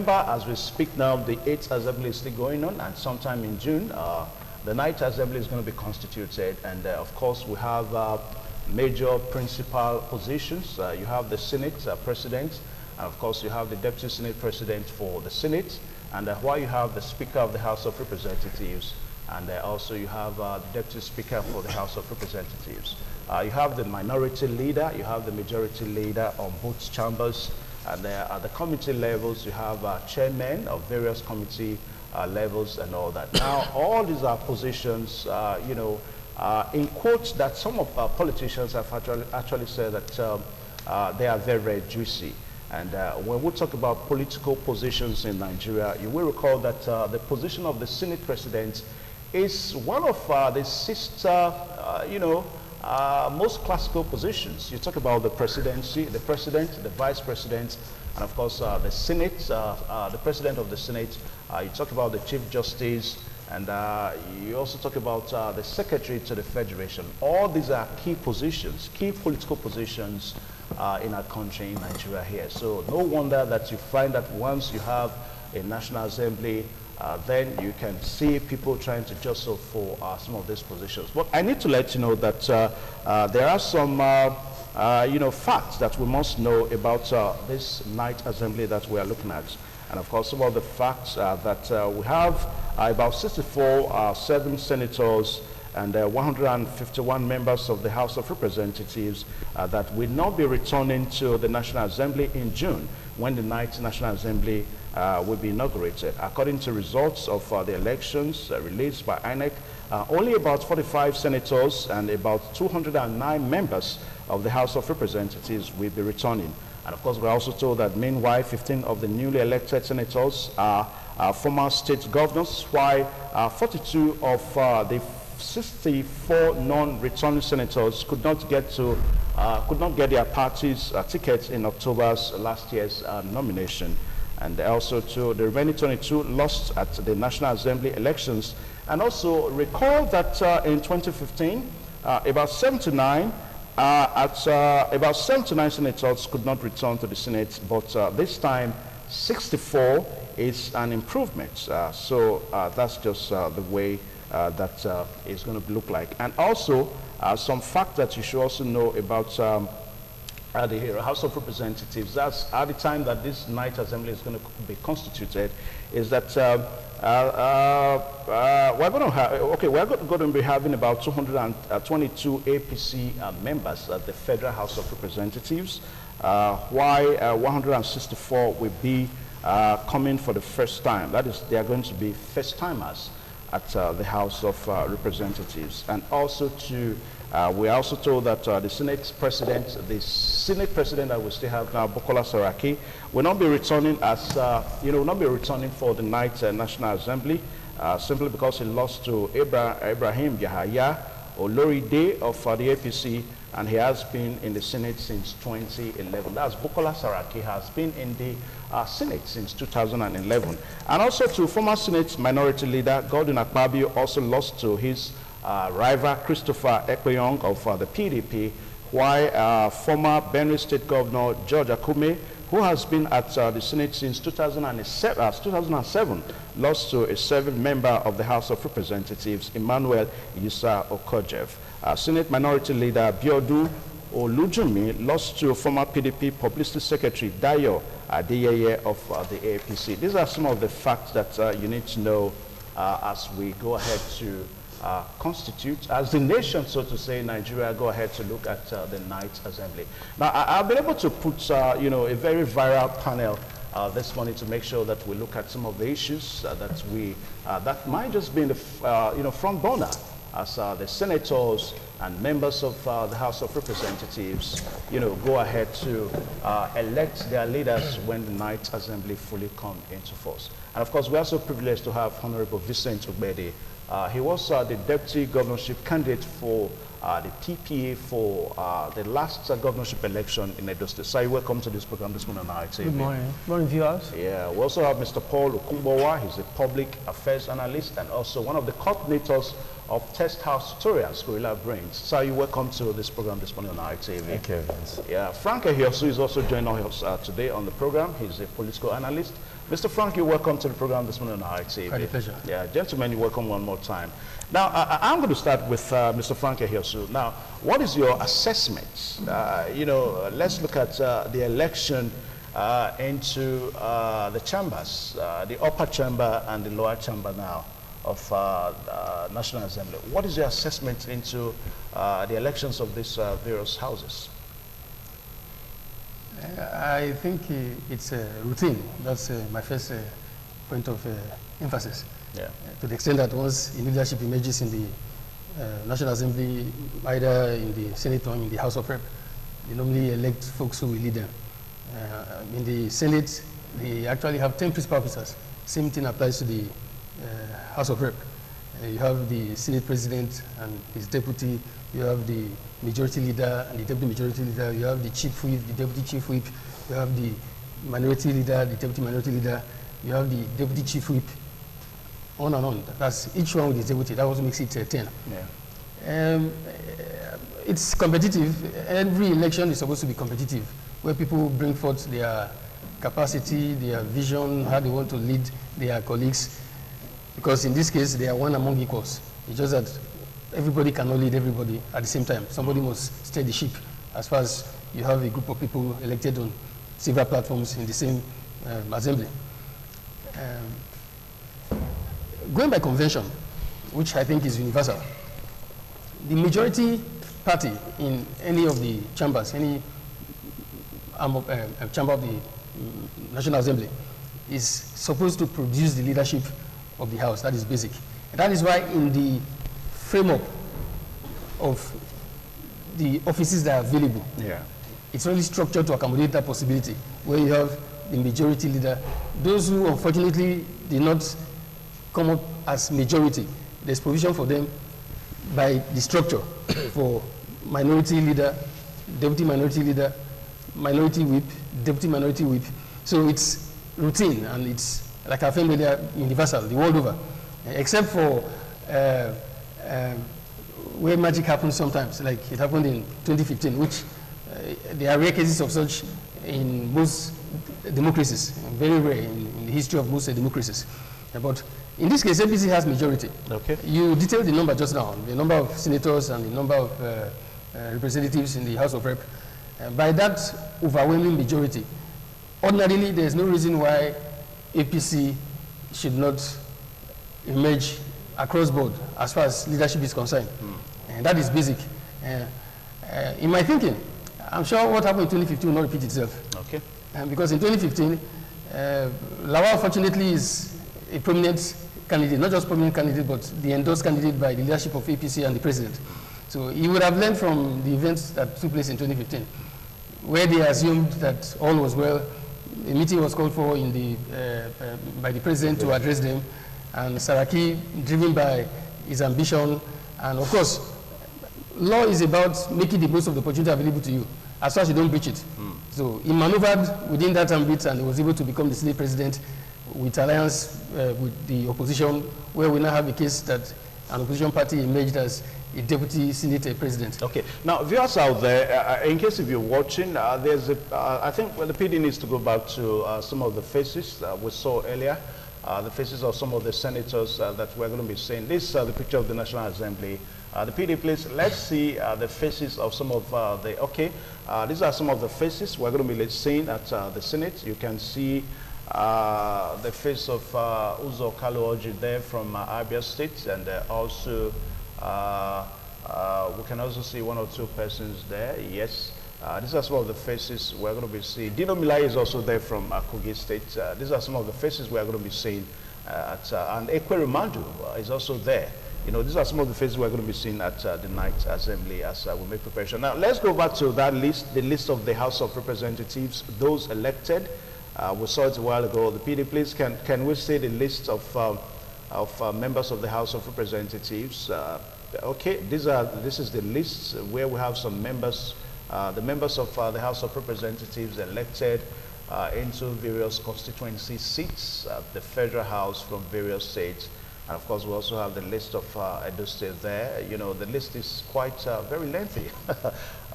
remember, as we speak now, the 8th Assembly is still going on, and sometime in June, the 9th Assembly is going to be constituted. And of course, we have major principal positions. You have the Senate President, and of course, you have the Deputy Senate President for the Senate, and while you have the Speaker of the House of Representatives, and also you have the Deputy Speaker for the House of Representatives. You have the Minority Leader, you have the Majority Leader on both chambers, and at the committee levels, you have chairmen of various committee levels and all that. Now, all these are positions, you know, in quotes that some of our politicians have actually said that they are very, very juicy. And when we talk about political positions in Nigeria, you will recall that the position of the Senate President is one of the sister, you know, most classical positions. You talk about the presidency, the president, the vice president, and of course the Senate, the president of the Senate. You talk about the Chief Justice, and you also talk about the Secretary to the Federation. All these are key positions, key political positions in our country, in Nigeria here. So no wonder that you find that once you have a National Assembly, then you can see people trying to jostle for some of these positions. But I need to let you know that there are some you know, facts that we must know about this night assembly that we are looking at. And of course, some of the facts that we have about 64 7 senators and 151 members of the House of Representatives that will not be returning to the National Assembly in June, when the 9th National Assembly will be inaugurated. According to results of the elections released by INEC, only about 45 senators and about 209 members of the House of Representatives will be returning. And of course, we're also told that meanwhile, 15 of the newly elected senators are former state governors, while 42 of the 64 non-returning senators could not get their party's tickets in October's last year's nomination. And also to the remaining 22 lost at the National Assembly elections. And also recall that in 2015, about 79 senators could not return to the Senate, but this time 64 is an improvement. So that's just the way that is going to look like. And also some fact that you should also know about the House of Representatives, that's at the time that this night assembly is going to be constituted, is that we're going to be having about 222 APC members at the Federal House of Representatives, while 164 will be coming for the first time. That is, they are going to be first-timers at the House of Representatives. And also to we are also told that the Senate President that we still have now, Bukola Saraki, will not be returning as, will not be returning for the night National Assembly, simply because he lost to Ibrahim Yahaya Oloride of the APC, and he has been in the Senate since 2011. That's Bukola Saraki has been in the Senate since 2011. And also to former Senate Minority Leader Godwin Akpabio, also lost to his rival Christopher Ekpenyong of the PDP, while former Benue State Governor George Akume, who has been at the Senate since 2007, lost to a serving member of the House of Representatives, Emmanuel Yusa Okojev. Senate Minority Leader Biodu Olujumi lost to former PDP Publicity Secretary Dayo Adeyeye of the APC. These are some of the facts that you need to know as we go ahead to constitute, as the nation, so to say, Nigeria, go ahead to look at the night assembly. Now, I've been able to put, a very viral panel this morning to make sure that we look at some of the issues that might just be in the, front burner as the senators and members of the House of Representatives, go ahead to elect their leaders when the night assembly fully come into force. And of course, we're also privileged to have Honorable Vincent Ogbede. He was the deputy governorship candidate for the TPA for the last governorship election in Edo State. So welcome to this program this morning on ITV. Good morning. Morning, viewers. Yeah, we also have Mr. Paul Okumbowa. He's a public affairs analyst and also one of the coordinators of Test House Tutorials, Gorilla Brains. So you welcome to this program this morning on ITV. Thank you, Vince. Yeah, Frank Ehiosu is also joining us today on the program. He's a political analyst. Mr. Frank, you're welcome to the program this morning on ITV. Quite a pleasure. Yeah, gentlemen, you're welcome one more time. Now, I'm going to start with Mr. Frank here. So now, what is your assessment? You know, let's look at the election into the chambers, the upper chamber and the lower chamber now of National Assembly. What is your assessment into the elections of these various houses? I think it's a routine. That's my first point of emphasis. Yeah. To the extent that once a leadership emerges in the National Assembly, either in the Senate or in the House of Rep, they normally elect folks who will lead them. In the Senate, they actually have 10 principal officers. Same thing applies to the House of Rep. You have the Senate President and his deputy. You have the majority leader and the deputy majority leader. You have the chief whip, the deputy chief whip. You have the minority leader, the deputy minority leader. You have the deputy chief whip. On and on. That's each one with his deputy. That also makes it 10. Yeah. It's competitive. Every election is supposed to be competitive, where people bring forth their capacity, their vision, how they want to lead their colleagues. Because in this case, they are one among equals. It's just that everybody cannot lead everybody at the same time. Somebody must steer the ship as far as you have a group of people elected on several platforms in the same assembly. Going by convention, which I think is universal, the majority party in any of the chambers, any chamber of the National Assembly, is supposed to produce the leadership of the House. That is basic. And that is why in the framework of the offices that are available, it's really structured to accommodate that possibility, where you have the majority leader. Those who unfortunately did not come up as majority, there's provision for them by the structure for minority leader, deputy minority leader, minority whip, deputy minority whip. So it's routine, and it's, like I said earlier, universal, the world over, except for where magic happens sometimes, like it happened in 2015, which there are rare cases of such in most democracies, very rare in the history of most democracies. But in this case, APC has majority. Okay. You detailed the number just now, the number of senators and the number of representatives in the House of Rep. By that overwhelming majority, ordinarily there's no reason why APC should not emerge across board as far as leadership is concerned. And that is basic. In my thinking, I'm sure what happened in 2015 will not repeat itself. Okay. Because in 2015, Lawal fortunately is a prominent candidate, not just prominent candidate, but the endorsed candidate by the leadership of APC and the president. So he would have learned from the events that took place in 2015, where they assumed that all was well. A meeting was called for in the, by the president to address them, and Saraki, driven by his ambition, and of course, law is about making the most of the opportunity available to you, as far as you don't breach it. So he maneuvered within that ambit, and he was able to become the Senate president with alliance with the opposition, where we now have a case that an opposition party emerged as a deputy Senate president. Okay. Now, viewers out there, in case if you're watching, there's a, I think the PD needs to go back to some of the faces we saw earlier, the faces of some of the senators that we're going to be seeing. This is the picture of the National Assembly. The PD, please, let's see the faces of some of the, these are some of the faces we're going to be seeing at the Senate. You can see the face of Uzo Kalu Oji there from Abia State, and also we can also see one or two persons there. Yes, these are some of the faces we're going to be seeing. Dino Milai is also there from Kogi State. These are some of the faces we're going to be seeing and Ekwere Mandu is also there. You know, these are some of the faces we're going to be seeing at the night assembly as we make preparation. Now, let's go back to that list, the list of the House of Representatives, those elected. We saw it a while ago. The PD, please, can we see the list of members of the House of Representatives? Okay, this is the list where we have some members, the members of the House of Representatives elected into various constituency seats, the federal house from various states. And of course, we also have the list of Edo State there. You know, the list is quite very lengthy,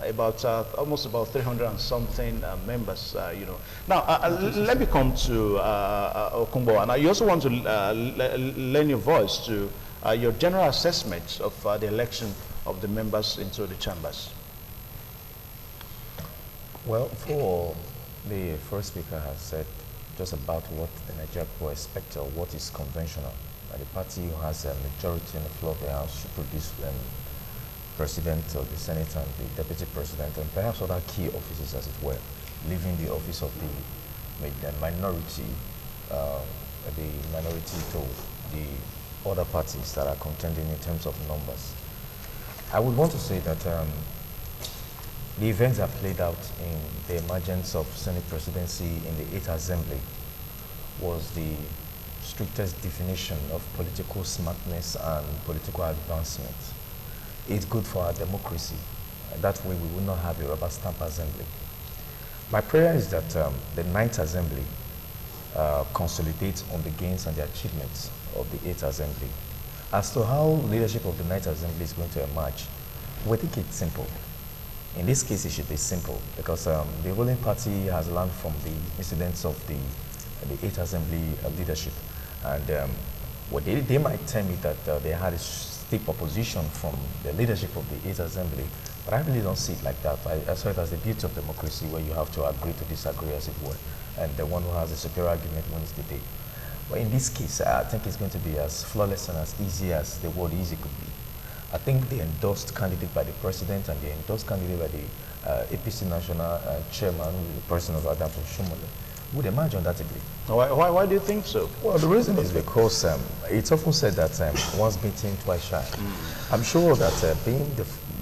about almost about 300 and something members. You know. Now, let me come to Okumbo, and I also want to lend your voice to your general assessment of the election of the members into the chambers. Well, for the first speaker has said just about what the Nigerian people expect or what is conventional. The party who has a majority on the floor of the House should produce president of the Senate and the deputy president and perhaps other key offices, as it were, leaving the office of the minority to the other parties that are contending in terms of numbers. I would want to say that the events that played out in the emergence of Senate presidency in the 8th Assembly was the strictest definition of political smartness and political advancement. It's good for our democracy. That way we will not have a rubber stamp assembly. My prayer is that the 9th Assembly consolidates on the gains and the achievements of the 8th Assembly. As to how leadership of the 9th Assembly is going to emerge, we think it's simple. In this case, it should be simple because the ruling party has learned from the incidents of the 8th Assembly leadership. And well, they might tell me that they had a steep opposition from the leadership of the 8th Assembly, but I really don't see it like that. I saw it as the beauty of democracy where you have to agree to disagree, as it were, and the one who has the superior argument wins the day. But in this case, I think it's going to be as flawless and as easy as the word easy could be. I think the endorsed candidate by the president and the endorsed candidate by the APC national chairman, the person of Adam Shumale, would emerge undoubtedly. Why do you think so? Well, the reason is because it's often said that once bitten, twice shy. I'm sure that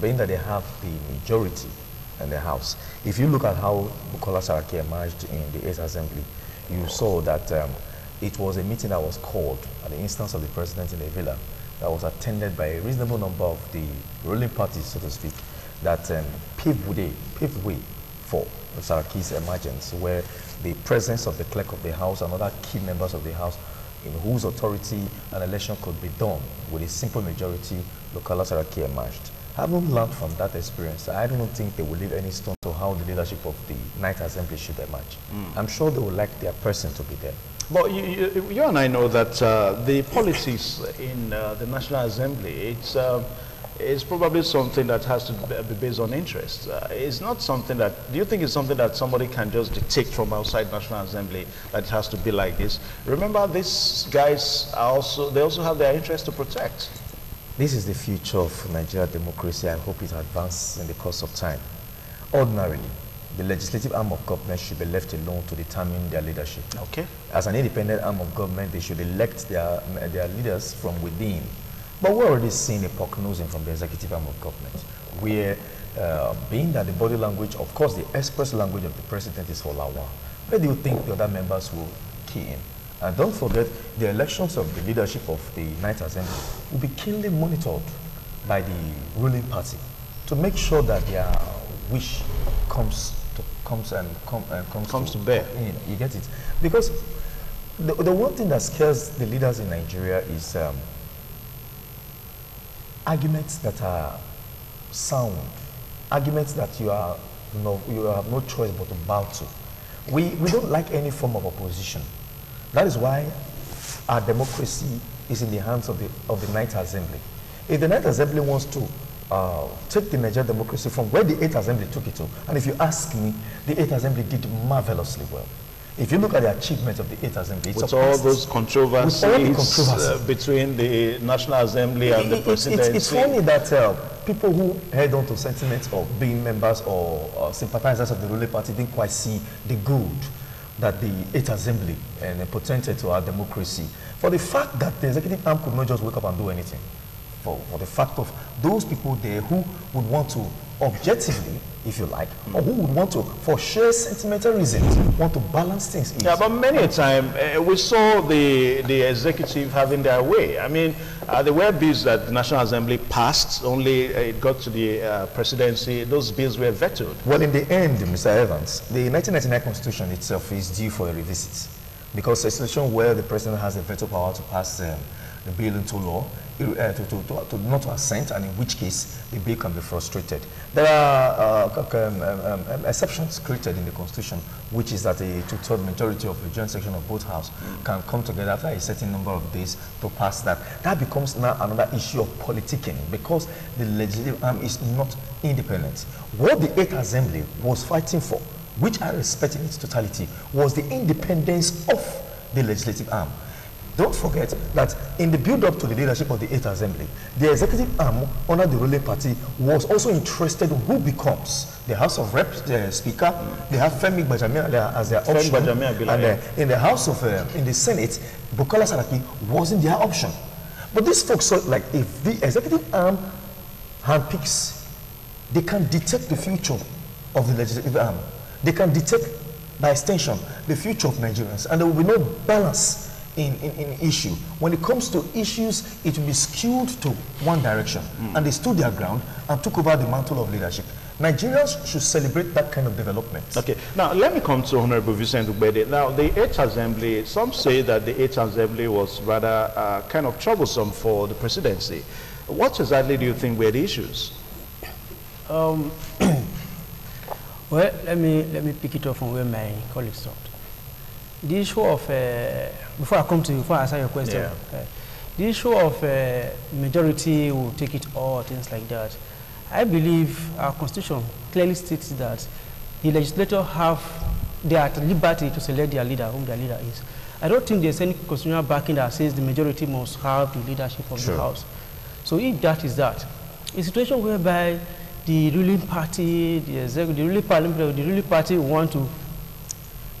being that they have the majority in the House, if you look at how Bukola Saraki emerged in the 8th Assembly, you saw that it was a meeting that was called at the instance of the president in the villa that was attended by a reasonable number of the ruling parties, so to speak, that paved way for Saraki's emergence, where the presence of the clerk of the House and other key members of the House in whose authority an election could be done with a simple majority, Bukola Saraki emerged. Having learned from that experience, I don't think they will leave any stone to how the leadership of the 9th Assembly should emerge. I'm sure they would like their person to be there. But you and I know that the politics in the National Assembly, it's probably something that has to be based on interest. It's not something that, do you think it's something that somebody can just dictate from outside National Assembly, that it has to be like this? Remember, these guys they also have their interest to protect. This is the future of Nigerian democracy. I hope it advances in the course of time. Ordinarily, the legislative arm of government should be left alone to determine their leadership. Okay. As an independent arm of government, they should elect their leaders from within. But we're already seeing a prognosing from the executive arm of government, where being that the body language, of course, the express language of the president is Olawa, where do you think the other members will key in? And don't forget, the elections of the leadership of the 9th Assembly will be keenly monitored by the ruling party to make sure that their wish comes to bear. You get it? Because the one thing that scares the leaders in Nigeria is arguments that are sound, arguments that you have no choice but to bow to. We don't like any form of opposition. That is why our democracy is in the hands of the 9th Assembly. If the 9th Assembly wants to take the Nigerian democracy from where the 8th Assembly took it to, and if you ask me, the 8th Assembly did marvelously well. If you look at the achievement of the 8th Assembly, it's with all those controversies between the National Assembly and the presidency. It's funny that people who head on to sentiments of being members or sympathizers of the ruling party didn't quite see the good that the 8th Assembly portended to our democracy. For the fact that the executive arm could not just wake up and do anything. For the fact of those people there who would want to objectively, if you like, or who would want to, for sheer sentimental reasons, want to balance things. Yeah, but many a time we saw the executive having their way. I mean, there were bills that the National Assembly passed, only it got to the presidency, those bills were vetoed. Well, in the end, Mr. Evans, the 1999 Constitution itself is due for a revisit, because a situation where the president has a veto power to pass the bill into law, not to assent, and in which case the bill can be frustrated. There are exceptions created in the Constitution, which is that a two-third majority of the joint section of both houses can come together after a certain number of days to pass that. That becomes now another issue of politicking, because the legislative arm is not independent. What the 8th Assembly was fighting for, which I respect in its totality, was the independence of the legislative arm. Don't forget that in the build-up to the leadership of the 8th Assembly, the executive arm under the ruling party was also interested in who becomes the House of Reps, the Speaker. They have Femi Gbajamia as their option, and in the House of, in the Senate, Bukola Saraki wasn't their option. But these folks thought, like, if the executive arm handpicks, they can detect the future of the legislative arm. They can detect, by extension, the future of Nigerians, and there will be no balance in issue. When it comes to issues, it will be skewed to one direction, and they stood their ground and took over the mantle of leadership. Nigerians should celebrate that kind of development. Okay, now let me come to Honorable Vincent Ubede. Now, the 8th Assembly, some say that the 8th Assembly was rather kind of troublesome for the presidency. What exactly do you think were the issues? Well, let me pick it up from where my colleagues stopped. The issue of before I answer your question, the issue of majority will take it all, things like that. I believe our constitution clearly states that the legislature have their liberty to select their leader, whom their leader is. I don't think there's any constitutional backing that says the majority must have the leadership of the House. So if that is that, a situation whereby the ruling party, the ruling parliament, the ruling party want to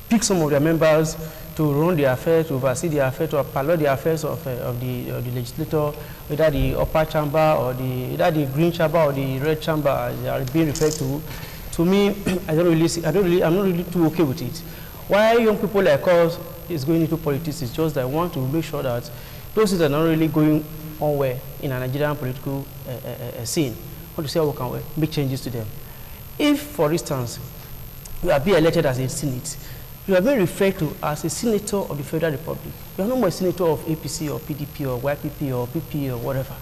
pick some of their members to run the affairs, to oversee the affairs, to pilot the affairs of the legislator, whether the upper chamber or either the green chamber or the red chamber, as they are being referred to. To me, I'm not really too okay with it. Why young people like us is going into politics is just that I want to make sure that those things are not really going on well in a Nigerian political scene. I want to see how we can make changes to them. If, for instance, you are being elected as a Senate, you are being referred to as a senator of the Federal Republic. You are no more a senator of APC or PDP or YPP or PP or whatever.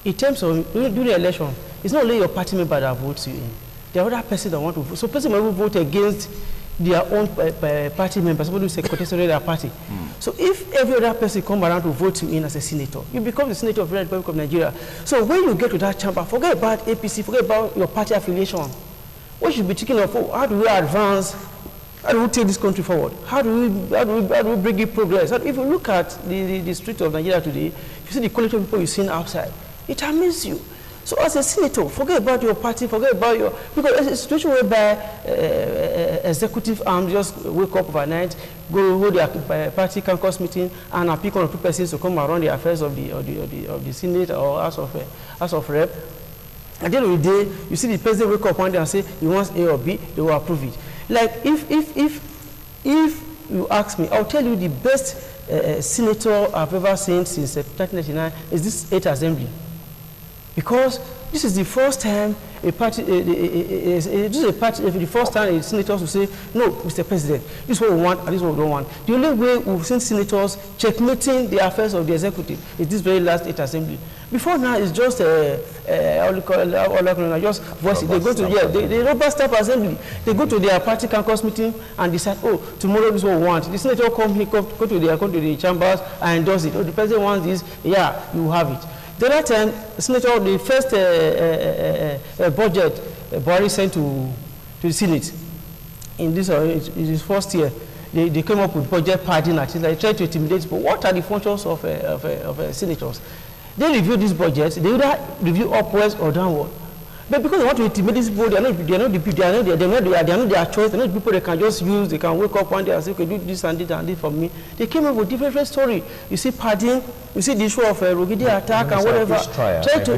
In terms of during the election, it's not only your party member that votes you in. There are other persons that want to vote. So person will vote against their own party member, somebody who is a contestant of their party. So if every other person come around to vote you in as a senator, you become the senator of the Republic of Nigeria. So when you get to that chamber, forget about APC, forget about your party affiliation. What you should be thinking of, how do we advance? How do we take this country forward? How do we bring it progress? If you look at the streets of Nigeria today, you see the quality of people you've seen outside. It amazes you. So as a senator, forget about your party, forget about your... Because it's a situation whereby executive arm just wake up overnight, go hold their party caucus meeting, and pick one or two persons to come around the affairs of the Senate or House of Rep. At the end of the day, you see the president wake up one day and say he wants A or B, they will approve it. Like if you ask me, I'll tell you the best senator I've ever seen since 1999 is this 8th Assembly. Because this is the first time a party, the first time a senator will say, no, Mr. President, this is what we want and this is what we don't want. The only way we've seen senators checkmating the affairs of the executive is this very last 8th Assembly. Before now, it's just just voice. They go to the rubber stamp assembly. They go to their party caucus meeting and decide, oh, tomorrow this is what we want. The senator go to the chambers and endorse it. Oh, the president wants this. Yeah, you have it. The other time, senator, the first budget Buhari sent to the Senate in this in his first year, they came up with budget padding actions. They tried to intimidate. But what are the functions of senators? They review this budget. They either review upwards or downward. But because they want to intimidate these people, they are not their choice. They're not people they can just use. They can wake up one day and say, okay, do this and this for me. They came up with different story. You see padding. You see the issue of Rogidi attack and whatever. Try to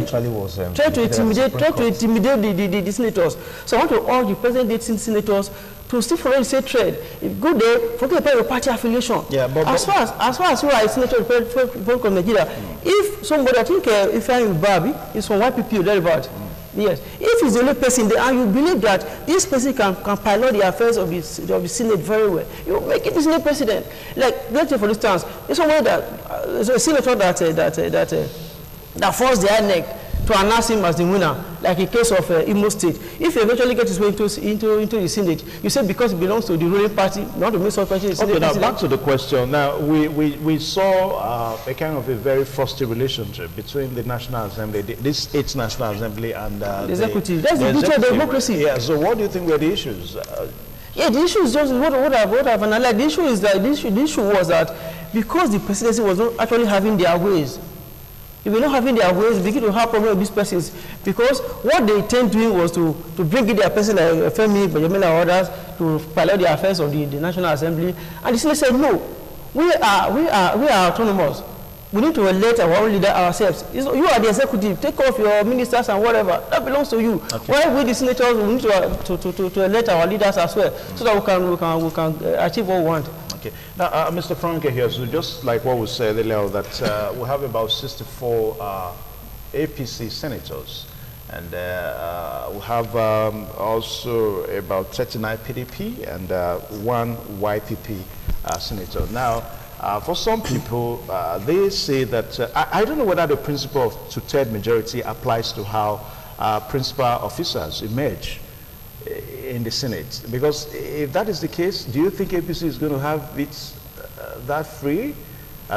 intimidate the senators. So I want to urge the present-day senators to still follow the same trend. If go there, forget about your party affiliation. Yeah, but as far as you are a senator of the Republic of Nigeria, if somebody, I think if I'm Babi, is from YPP or thereabout, Yes. If he's the only person there, and you believe that this person can pilot the affairs of the Senate very well, you make it the Senate president. Like, let's say, for instance, there's someone that, a senator that forced the INEC to announce him as the winner, like in case of Imo State. If he eventually gets his way into the Senate, you say because he belongs to the ruling party, not to make some question. Okay, now back to the question. Now, we saw a kind of a very frosty relationship between the National Assembly, this 8th National Assembly, and the executive. That's the beauty of democracy. Yeah, so what do you think were the issues? Yeah, the issue is just what I've analyzed. The issue is that the issue was that because the presidency was not actually having their ways, if we're not having their ways, we begin to have problems with these persons, because what they tend doing was to bring in their person like Femi, Benjamin, and others to pilot the affairs of the National Assembly, and the Senate said no, we are autonomous. We need to elect our own leader ourselves. You are the executive. Take off your ministers and whatever. That belongs to you. Okay. While we, the senators, we need to elect our leaders as well, so that we can achieve what we want. Okay. Now, Mr. Franke here, so just like what we said earlier, that we have about 64 APC senators, and we have also about 39 PDP and 1 YPP senator. Now, for some people, they say that, I don't know whether the principle of two-thirds majority applies to how principal officers emerge in the Senate. Because if that is the case, do you think APC is going to have it that free?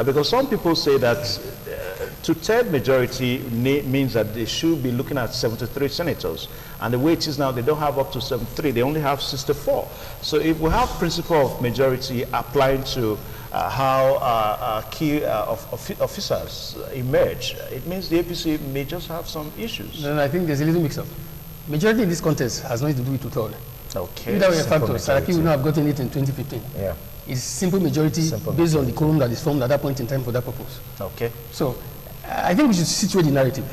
Because some people say that two-thirds majority means that they should be looking at 73 senators. And the way it is now, they don't have up to 73, they only have 64. So if we have principle of majority applying to how key officers emerge, it means the APC may just have some issues. No, I think there's a little mix-up. Majority in this contest has nothing to do with two-thirds. Okay. Either way, factors. Saraki would not have gotten it in 2015. Yeah. It's simple majority based on the quorum that is formed at that point in time for that purpose. Okay. So, I think we should situate the narrative.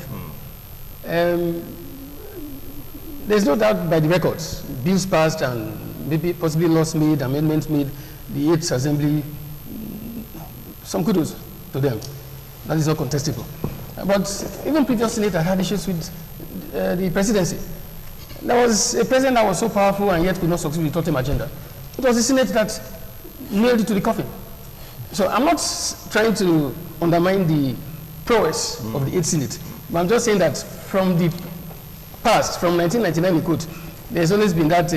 There's no doubt by the records, bills passed and maybe possibly laws made, amendments made, the 8th Assembly, some kudos to them. That is not contestable. But even previous Senate had issues with the presidency. There was a president that was so powerful and yet could not succeed with the totem agenda. It was the Senate that nailed it to the coffin. So I'm not trying to undermine the prowess of the 8th Senate, but I'm just saying that from the past, from 1999 we could, there's always been that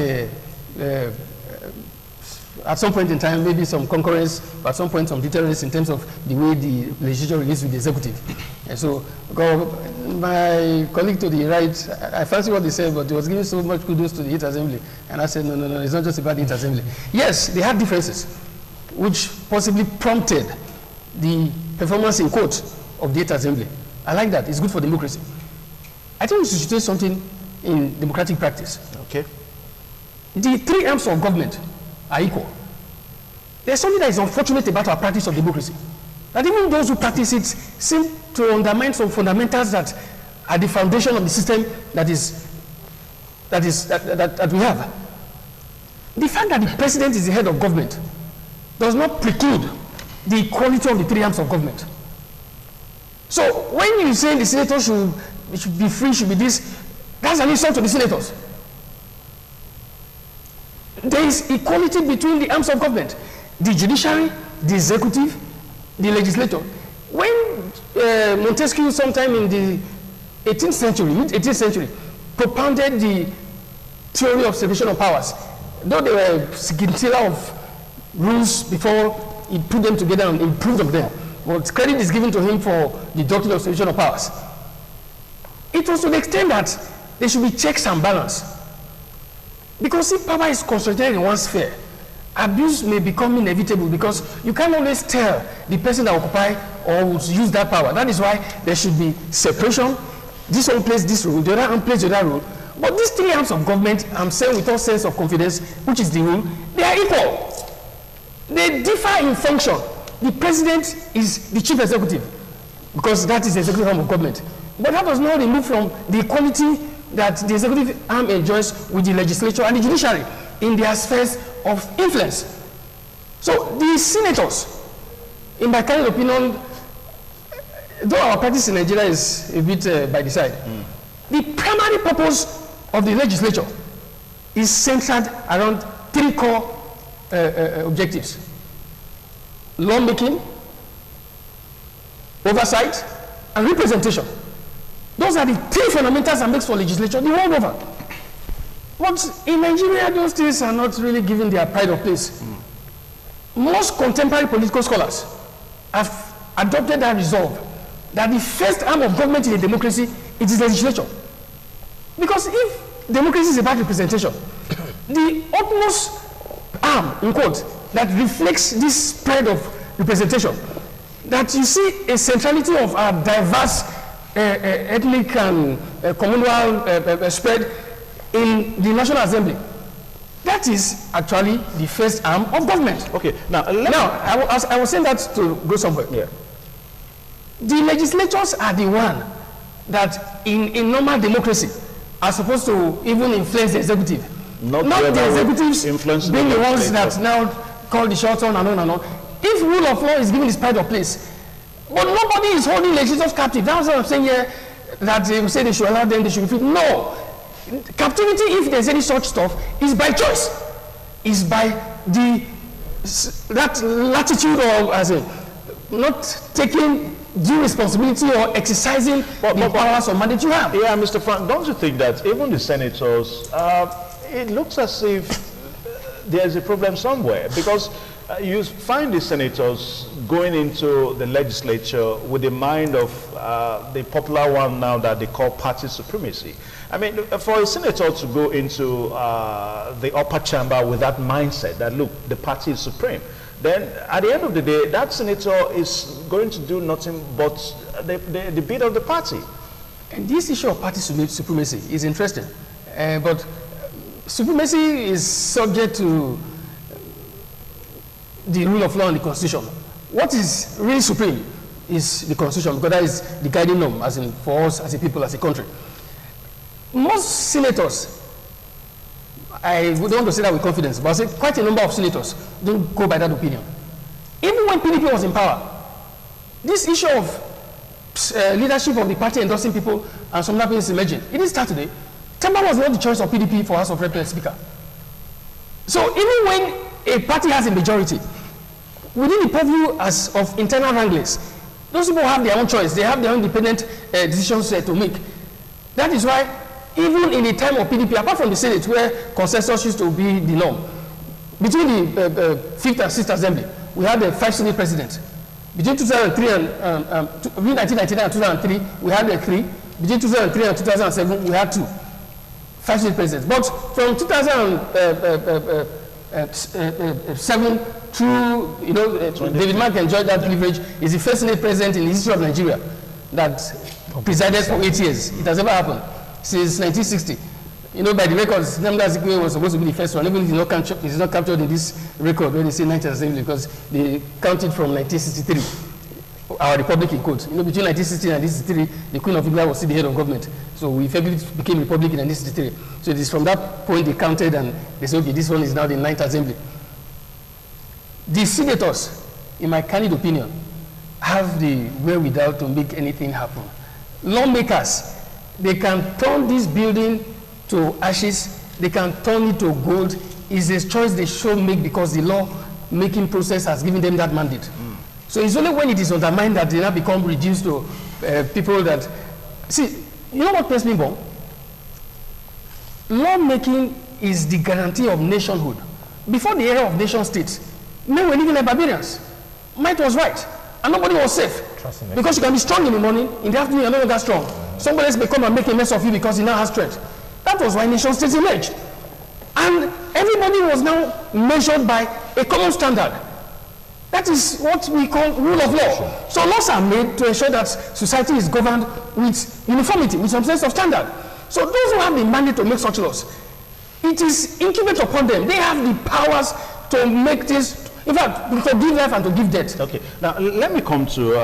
at some point in time, maybe some concurrence, but at some point some deterrence in terms of the way the legislature relates with the executive. And so, my colleague to the right, I fancy what they said, but they was giving so much kudos to the 8th Assembly. And I said, no, it's not just about the 8th Assembly. Yes, they had differences, which possibly prompted the performance in court of the 8th Assembly. I like that. It's good for democracy. I think we should do something in democratic practice. Okay. The three arms of government are equal. There's something that is unfortunate about our practice of democracy. That even those who practice it seem to undermine some fundamentals that are the foundation of the system that we have. The fact that the president is the head of government does not preclude the equality of the three arms of government. So when you say the senators should be free, should be this, that's an insult to the senators. There is equality between the arms of government, the judiciary, the executive, the legislature. When Montesquieu, sometime in the 18th century, mid-18th century, propounded the theory of separation of powers, though there were a scintilla of rules before he put them together and improved on them, but credit is given to him for the doctrine of separation of powers. It was to the extent that there should be checks and balance. Because if power is concentrated in one sphere, abuse may become inevitable, because you can't always tell the person that occupy or would use that power. That is why there should be separation. This one plays this role, the other one plays the other role. But these three arms of government, I'm saying with all sense of confidence, which is the rule, they are equal. They differ in function. The president is the chief executive, because that is the executive arm of government. But that does not remove from the equality that the executive arm enjoys with the legislature and the judiciary in their spheres of influence. So the senators, in my kind of opinion, though our practice in Nigeria is a bit by the side, The primary purpose of the legislature is centered around 3 core objectives: lawmaking, oversight, and representation. Those are the 3 fundamentals that makes for legislature the world over. But in Nigeria, those things are not really given their pride of place. Most contemporary political scholars have adopted that resolve that the first arm of government in a democracy is the legislature. Because if democracy is about representation, the utmost arm, in quote, that reflects this spread of representation, that you see a centrality of our diverse ethnic and communal spread in the National Assembly. That is actually the first arm of government. Okay, now, I was saying that to go somewhere. Yeah. The legislatures are the one that in normal democracy are supposed to even influence the executive. Not the executives being the ones that now call the shots on and on and on. If rule of law is given its pride of place, but nobody is holding legislators captive. That's what I'm saying here, that they say they should allow them, they should be free. No. Captivity, if there's any such stuff, is by choice. Is by that latitude, or as a not taking due responsibility or exercising the powers or mandate you have. Yeah, Mr. Frank, don't you think that even the senators, it looks as if there's a problem somewhere? Because you find the senators going into the legislature with the mind of the popular one now that they call party supremacy. I mean, for a senator to go into the upper chamber with that mindset that, look, the party is supreme, then at the end of the day, that senator is going to do nothing but the bid of the party. And this issue of party supremacy is interesting. But supremacy is subject to the rule of law and the Constitution. What is really supreme is the Constitution, because that is the guiding norm, as in for us as a people, as a country. Most senators, I don't want to say that with confidence, but I say quite a number of senators don't go by that opinion. Even when PDP was in power, this issue of leadership of the party endorsing people and some things emerging, it didn't start today. Temba was not the choice of PDP for House of Representatives Speaker. So even when a party has a majority, within the purview of internal wranglings, those people have their own choice. They have their own independent decisions to make. That is why, even in the time of PDP, apart from the Senate, where consensus used to be the norm, between the 5th and 6th Assembly, we had the 5 Senate presidents. Between 2003 and between 1999 and 2003, we had the 3. Between 2003 and 2007, we had 2. 5 Senate presidents. But from 2007 through, David Mark enjoyed that privilege. Is the first Senate president in the history of Nigeria that presided for 8 years. It has never happened since 1960. By the records, Nnamdi Azikiwe was supposed to be the first one. Even if it's not captured in this record when they say 19th Assembly, because they counted from 1963, our republic in quotes. Between 1960 and 1963, the Queen of England was still the head of government. So we effectively became republic in 1963. So it is from that point they counted and they said, okay, this one is now the 9th Assembly. The senators, in my candid opinion, have the wherewithal to make anything happen. Lawmakers, they can turn this building to ashes, they can turn it to gold. It's a choice they should make because the law-making process has given them that mandate. So it's only when it is undermined that they now become reduced to people that... See, you know what makes me born? Law-making is the guarantee of nationhood. Before the era of nation-states, men were living like barbarians. Might was right, and nobody was safe. Because you can be strong in the morning, in the afternoon you're no longer strong. Somebody else may come and make a mess of you because he now has strength. That was why nation-states emerged. And everybody was now measured by a common standard. That is what we call rule of law. So laws are made to ensure that society is governed with uniformity, with some sense of standard. So those who have the mandate to make such laws, it is incumbent upon them. They have the powers to make this, in fact, to give life and to give death. Okay. Now, let me come to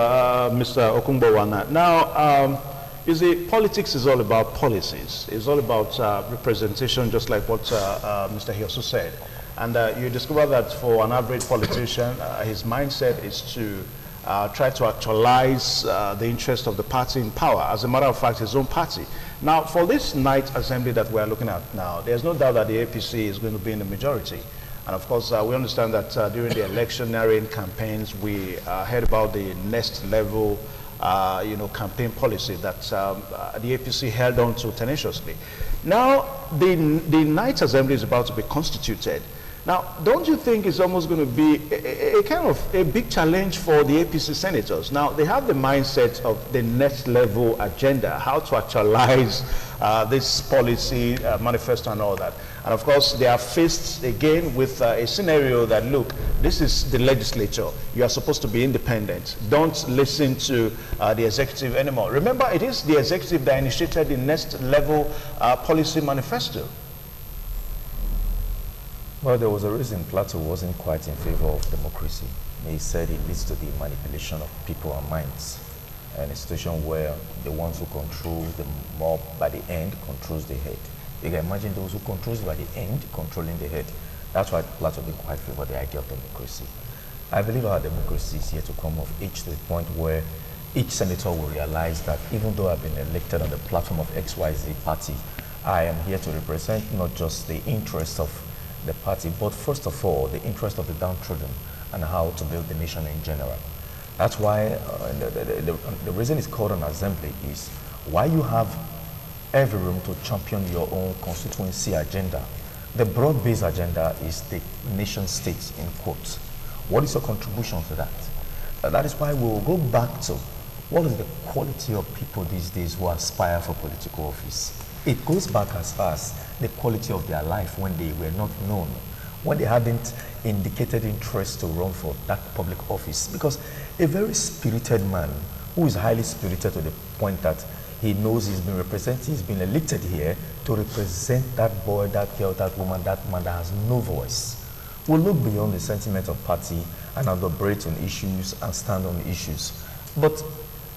Mr. Okungbowana. Now, you see, politics is all about policies. It's all about representation, just like what Mr. Hiosu said. And you discover that for an average politician, his mindset is to try to actualize the interest of the party in power. As a matter of fact, his own party. Now, for this night assembly that we're looking at now, there's no doubt that the APC is going to be in the majority. And of course, we understand that during the electioneering campaigns, we heard about the next level campaign policy that the APC held on to tenaciously. Now, the night assembly is about to be constituted. Now, don't you think it's almost going to be a kind of a big challenge for the APC senators? Now, they have the mindset of the next level agenda, how to actualize this policy manifesto and all that. And of course, they are faced again with a scenario that, look, this is the legislature. You are supposed to be independent. Don't listen to the executive anymore. Remember, it is the executive that initiated the next level policy manifesto. Well, there was a reason Plato wasn't quite in favor of democracy. He said it leads to the manipulation of people and minds, and a situation where the ones who control the mob by the end controls the head. You can imagine those who control by the end controlling the head. That's why Plato didn't quite favor the idea of democracy. I believe our democracy is here to come of age to the point where each senator will realize that even though I've been elected on the platform of XYZ party, I am here to represent not just the interests of the party, but first of all, the interest of the downtrodden and how to build the nation in general. That's why the reason it's called an assembly is why you have every room to champion your own constituency agenda. The broad-based agenda is the nation state, in quotes. What is your contribution to that? That is why we will go back to what is the quality of people these days who aspire for political office. It goes back as far as the quality of their life when they were not known, when they hadn't indicated interest to run for that public office. Because a very spirited man, who is highly spirited to the point that he knows he's been represented, he's been elected here to represent that boy, that girl, that woman, that man that has no voice, will look beyond the sentiment of party and elaborate on issues and stand on issues. But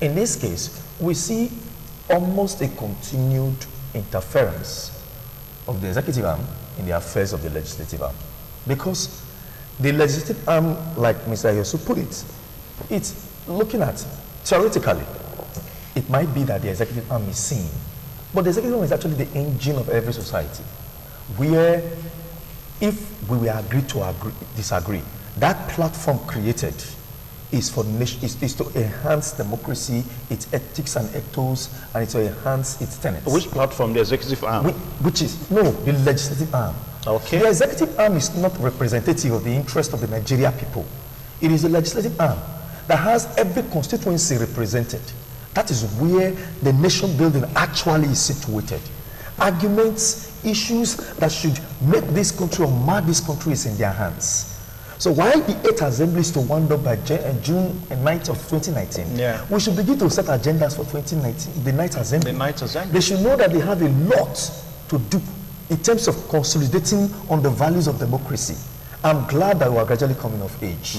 in this case, we see almost a continued interference of the executive arm in the affairs of the legislative arm. Because the legislative arm, like Mr. Yosu put it, it's looking at, theoretically, it might be that the executive arm is seen, but the executive arm is actually the engine of every society, where if we will agree to disagree, that platform created is for is to enhance democracy, its ethics and ethos, and it's to enhance its tenets. Which platform? The executive arm? Which is, no, the legislative arm. Okay. The executive arm is not representative of the interest of the Nigeria people. It is the legislative arm that has every constituency represented. That is where the nation building actually is situated. Arguments, issues that should make this country or mar this country is in their hands. So while the 8 assemblies to wind up by June 9th of 2019, we should begin to set agendas for 2019, the night assembly. The night assembly. They should know that they have a lot to do in terms of consolidating on the values of democracy. I'm glad that we are gradually coming of age.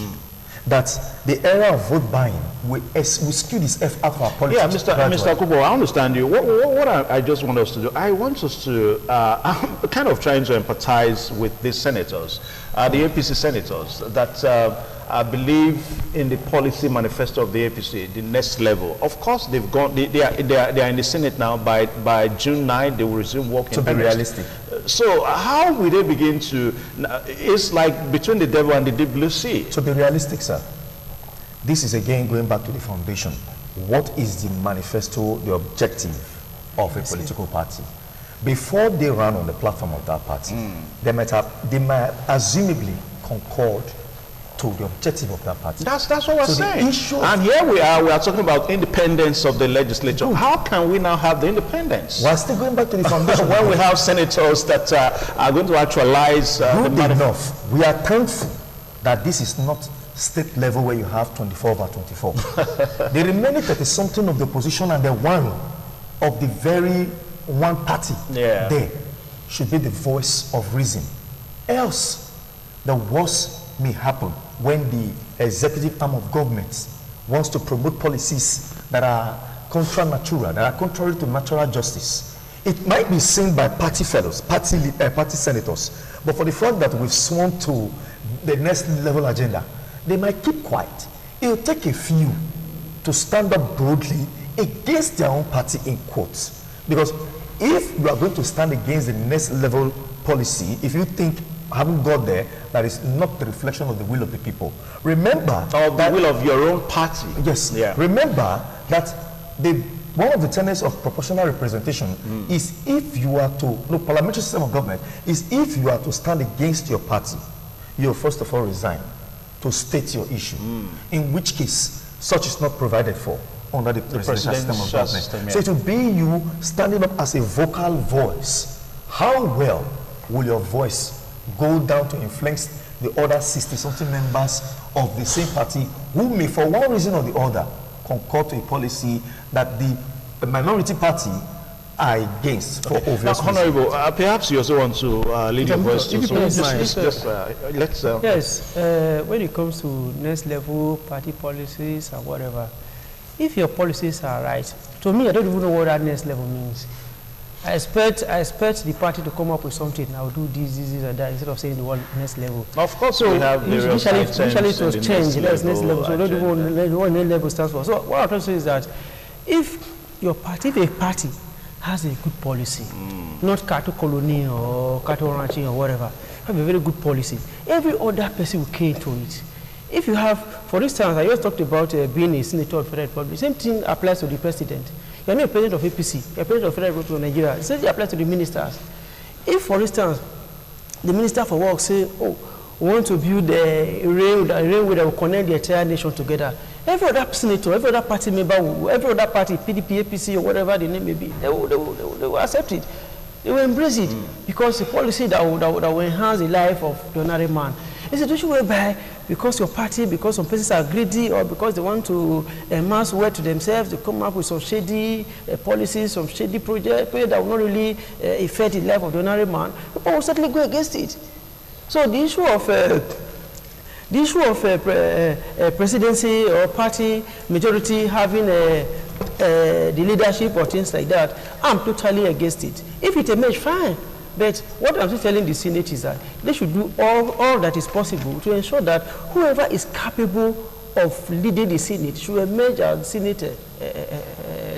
That the era of vote buying will skew this F out of our politics. Yeah, Mr. Kubo, I understand you. What I just want us to do, I want us to, I'm kind of trying to empathize with these senators, the APC senators, that believe in the policy manifesto of the APC, the next level. Of course, they've gone, they are in the Senate now. By June 9, they will resume work. To be realistic. So how will they begin to, it's like between the devil and the deep blue sea. To be realistic, sir, this is again going back to the foundation. What is the manifesto, the objective of a political party? Before they run on the platform of that party, they might assumably concord to the objective of that party. That's what we're saying. And here we are talking about independence of the legislature. How can we now have the independence? We're still going back to the foundation. When we have senators that are going to actualize good enough. We are thankful that this is not state level where you have 24 over 24. The remaining 30-something of the opposition and the one of the very one party there should be the voice of reason. Else, the worst may happen when the executive arm of government wants to promote policies that are contra natura, that are contrary to natural justice. It might be seen by party fellows, party senators, but for the fact that we've sworn to the next level agenda, they might keep quiet. It will take a few to stand up broadly against their own party in quotes. Because if you are going to stand against the next level policy, if you think having got there, that is not the reflection of the will of the people. Remember, or the will of your own party. Yes. Yeah. Remember that one of the tenets of proportional representation is if you are to, no, parliamentary system of government is if you are to stand against your party, you first of all resign to state your issue. In which case, such is not provided for under the presidential system of government. So it will be you standing up as a vocal voice. How well will your voice go down to influence the other 60-something members of the same party who may, for one reason or the other, concord to a policy that the minority party are against for obvious reasons? Honorable, perhaps you also want to lead your voice to Yes, when it comes to next level party policies and whatever, if your policies are right, to me, I don't even know what that next level means. I expect the party to come up with something. I'll do this, and that, instead of saying the word next level. Of course, so we have initially it was changed. That's next level. So I don't know what next level stands for. So what I'm trying to say is that if a party has a good policy, not cattle colony or cattle ranching or whatever, have a very good policy, every other person will key into it. If you have, for instance, I just talked about being a senator of the Federal Republic. Same thing applies to the president. You're not a president of APC, you're a president of the Federal Republic of Nigeria. The same thing applies to the ministers. If, for instance, the Minister for Work say, oh, we want to build a railway that will connect the entire nation together, every other senator, every other party member, every other party, PDP, APC, or whatever the name may be, they will accept it. They will embrace it because the policy that will enhance the life of the ordinary man. It's a situation whereby because your party, because some persons are greedy or because they want to amass wealth to themselves, they come up with some shady policies, some shady project that will not really affect the life of the ordinary man, people will certainly go against it. So the issue of presidency or party majority having the leadership or things like that, I'm totally against it. If it emerges, fine. But what I'm telling the Senate is that they should do all that is possible to ensure that whoever is capable of leading the Senate should emerge as Senate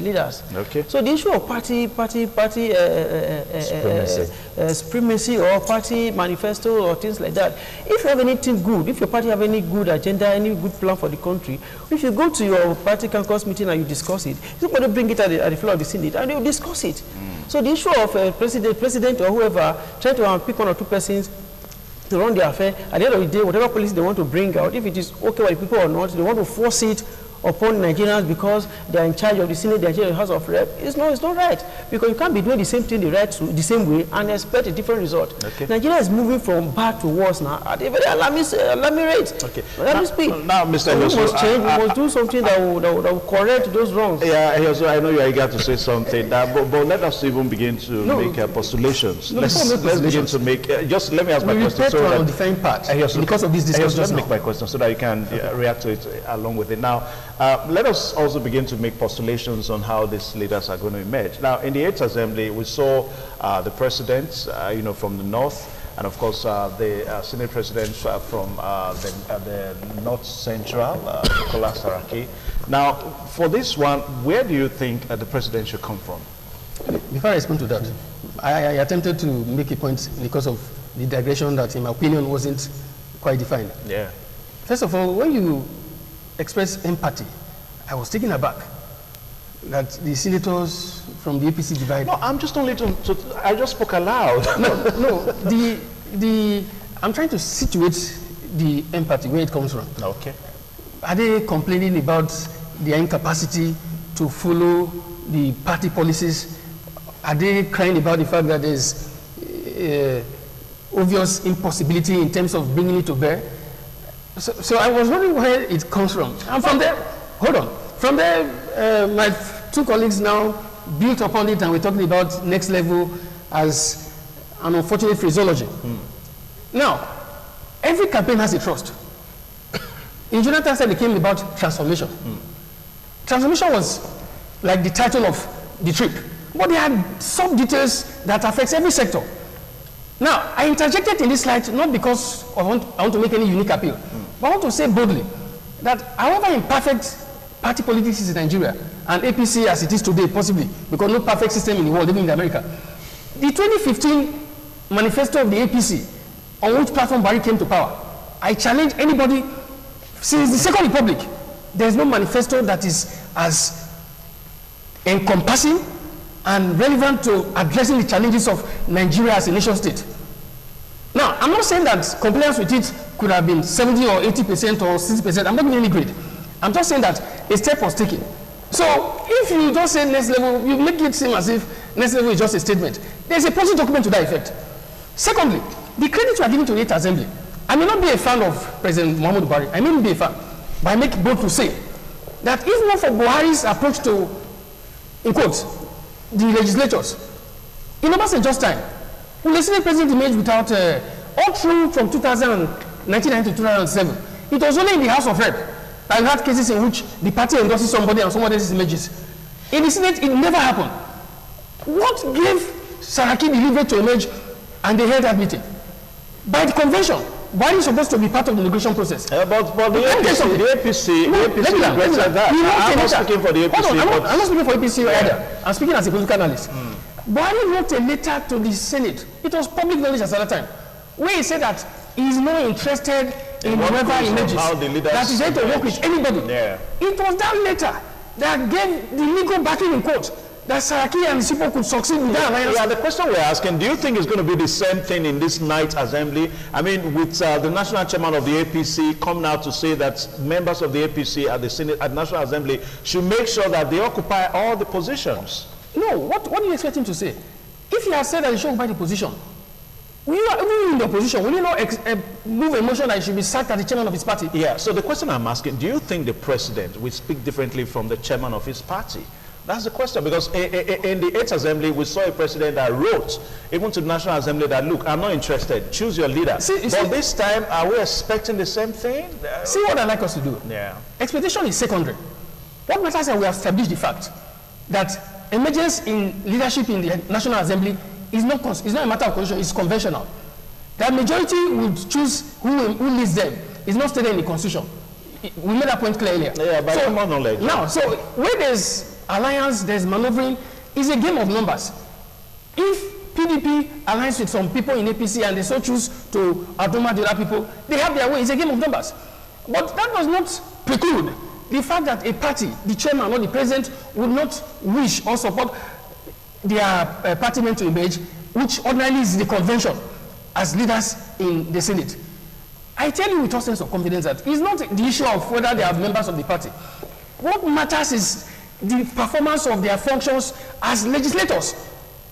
leaders. Okay. So the issue of party supremacy or party manifesto or things like that, if you have anything good, if your party have any good agenda, any good plan for the country, if you go to your party caucus meeting and you discuss it, somebody bring it at the floor of the Senate and you discuss it. So the issue of president or whoever trying to pick one or two persons to run the affair, at the end of the day, whatever policy they want to bring out, if it is okay with the people or not, they want to force it upon Nigerians because they are in charge of the Senate, they are in charge of the House of Rep. It's not right. Because you can't be doing the same thing the same way and expect a different result. Okay. Nigeria is moving from bad to worse now at a very alarming rate. Okay. Alarming speed. Now, Mr. So we must change, we must do something that will correct those wrongs. Yeah, so I know you are eager to say something, but let us even begin to make postulations. Let's begin to make, just let me ask my question. So that, defined part, because of this discussion. Just make my question so that you can react to it along with it. Now, let us also begin to make postulations on how these leaders are going to emerge. Now, in the 8th Assembly, we saw the president, from the north, and of course the Senate president from the North Central, Nicolas Saraki. Now, for this one, where do you think the president should come from? Before I respond to that, I attempted to make a point because of the digression that, in my opinion, wasn't quite defined. Yeah. First of all, when you express empathy, I was taken aback that the senators from the APC divide. No, I'm just only I just spoke aloud. No, I'm trying to situate the empathy where it comes from. Okay. Are they complaining about their incapacity to follow the party policies? Are they crying about the fact that there's obvious impossibility in terms of bringing it to bear? So I was wondering where it comes from. And from there, hold on. From there, my two colleagues now built upon it and we're talking about next level as an unfortunate phraseology. Now, every campaign has a trust. In Jonathan said it came about transformation. Transformation was like the title of the trip. But there are sub-details that affects every sector. Now, I interjected in this slide not because I want to make any unique appeal, but I want to say boldly that however imperfect party politics is in Nigeria, and APC as it is today, possibly, because no perfect system in the world, even in America. The 2015 manifesto of the APC, on which platform Buhari came to power, I challenge anybody, since the Second Republic, there is no manifesto that is as encompassing and relevant to addressing the challenges of Nigeria as a nation state. Now, I'm not saying that compliance with it could have been 70 or 80% or 60%. I'm not giving any grade. I'm just saying that a step was taken. So, if you don't say next level, you make it seem as if next level is just a statement. There's a policy document to that effect. Secondly, the credit you are giving to the 8th Assembly. I may not be a fan of President Muhammadu Buhari. I may not be a fan. But I make bold to say that if not for Buhari's approach to, in quotes, the legislatures, in almost a just time, when the Senate President emerged without, all through from 1990 to 2007, it was only in the House of Rep that we had cases in which the party endorses somebody and somebody else's images. In the Senate, it never happened. What gave Saraki the leverage to emerge and they held that meeting? By the convention, Buhari is supposed to be part of the negotiation process. But the APC regretted that. I'm not speaking for the APC. I'm not speaking for APC either. I'm speaking as a political analyst. Buhari wrote a letter to the Senate. It was public knowledge at that time, where he said that he is not interested in whoever emerges, that is ready to work with anybody. Yeah. It was that letter that gave the legal backing in court that Saraki and Sipo could succeed with that alliance. Yeah, the question we're asking, do you think it's going to be the same thing in this night assembly? I mean, with the national chairman of the APC coming out to say that members of the APC at the Senate, at National Assembly should make sure that they occupy all the positions. No, what do you expect him to say? If he has said that he should occupy the position, will you, even in the opposition, will you not move a motion that he should be sacked as the chairman of his party? Yeah, so the question I'm asking, do you think the president will speak differently from the chairman of his party? That's the question, because in the 8th Assembly, we saw a president that wrote, even to the National Assembly, that, look, I'm not interested, choose your leader. But this time, are we expecting the same thing? See what I'd like us to do. Yeah. Expectation is secondary. What matters is that we have established the fact that emergence in leadership in the National Assembly is not a matter of constitution, it's conventional. The majority would choose who leads them. It's not stated in the Constitution. We made that point clear earlier. Yeah, but so, knowledge. Now, so where there's alliance, there's maneuvering, it's a game of numbers. If PDP aligns with some people in APC and they so choose to outnumber the other people, they have their way. It's a game of numbers. But that does not preclude the fact that a party, the chairman or the president, would not wish or support their party men to emerge, which ordinarily is the convention as leaders in the Senate. I tell you with all sense of confidence that it's not the issue of whether they are members of the party. What matters is the performance of their functions as legislators,